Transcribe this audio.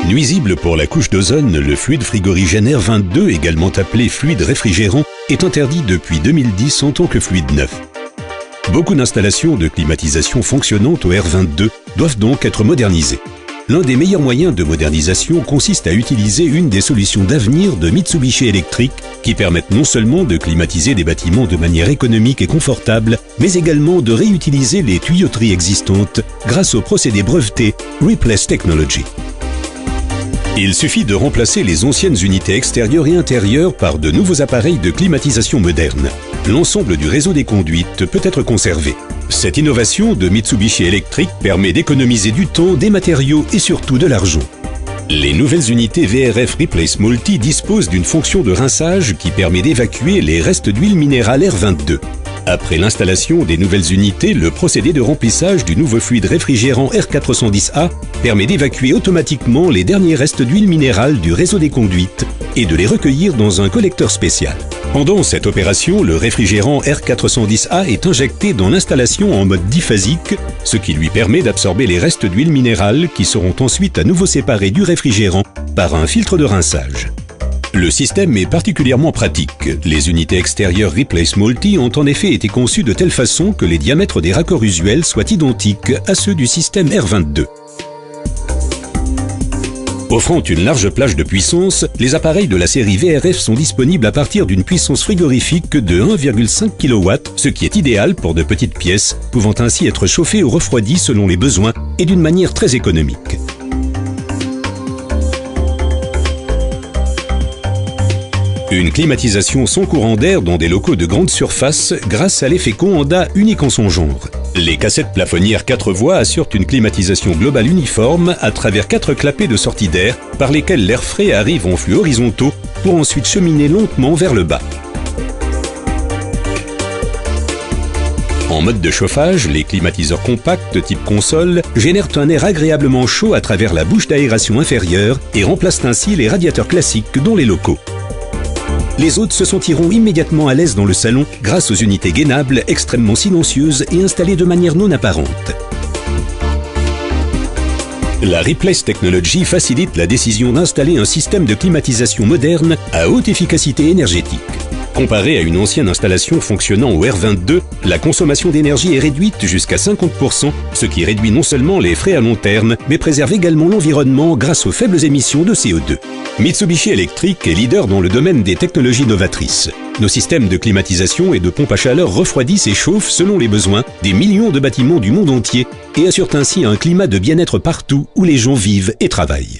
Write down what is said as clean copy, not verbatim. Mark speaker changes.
Speaker 1: Nuisible pour la couche d'ozone, le fluide frigorigène R22, également appelé fluide réfrigérant, est interdit depuis 2010 en tant que fluide neuf. Beaucoup d'installations de climatisation fonctionnantes au R22 doivent donc être modernisées. L'un des meilleurs moyens de modernisation consiste à utiliser une des solutions d'avenir de Mitsubishi Electric qui permettent non seulement de climatiser des bâtiments de manière économique et confortable, mais également de réutiliser les tuyauteries existantes grâce au procédé breveté Replace Technology. Il suffit de remplacer les anciennes unités extérieures et intérieures par de nouveaux appareils de climatisation modernes. L'ensemble du réseau des conduites peut être conservé. Cette innovation de Mitsubishi Electric permet d'économiser du temps, des matériaux et surtout de l'argent. Les nouvelles unités VRF Replace Multi disposent d'une fonction de rinçage qui permet d'évacuer les restes d'huile minérale R22. Après l'installation des nouvelles unités, le procédé de remplissage du nouveau fluide réfrigérant R410A permet d'évacuer automatiquement les derniers restes d'huile minérale du réseau des conduites et de les recueillir dans un collecteur spécial. Pendant cette opération, le réfrigérant R410A est injecté dans l'installation en mode diphasique, ce qui lui permet d'absorber les restes d'huile minérale qui seront ensuite à nouveau séparés du réfrigérant par un filtre de rinçage. Le système est particulièrement pratique. Les unités extérieures Replace Multi ont en effet été conçues de telle façon que les diamètres des raccords usuels soient identiques à ceux du système R22. Offrant une large plage de puissance, les appareils de la série VRF sont disponibles à partir d'une puissance frigorifique de 1,5 kW, ce qui est idéal pour de petites pièces, pouvant ainsi être chauffées ou refroidies selon les besoins et d'une manière très économique. Une climatisation sans courant d'air dans des locaux de grande surface grâce à l'effet Coanda unique en son genre. Les cassettes plafonnières 4 voies assurent une climatisation globale uniforme à travers 4 clapets de sortie d'air par lesquels l'air frais arrive en flux horizontaux pour ensuite cheminer lentement vers le bas. En mode de chauffage, les climatiseurs compacts type console génèrent un air agréablement chaud à travers la bouche d'aération inférieure et remplacent ainsi les radiateurs classiques dans les locaux. Les hôtes se sentiront immédiatement à l'aise dans le salon grâce aux unités gainables extrêmement silencieuses et installées de manière non apparente. La Replace Technology facilite la décision d'installer un système de climatisation moderne à haute efficacité énergétique. Comparé à une ancienne installation fonctionnant au R22, la consommation d'énergie est réduite jusqu'à 50%, ce qui réduit non seulement les frais à long terme, mais préserve également l'environnement grâce aux faibles émissions de CO2. Mitsubishi Electric est leader dans le domaine des technologies novatrices. Nos systèmes de climatisation et de pompes à chaleur refroidissent et chauffent selon les besoins des millions de bâtiments du monde entier et assurent ainsi un climat de bien-être partout où les gens vivent et travaillent.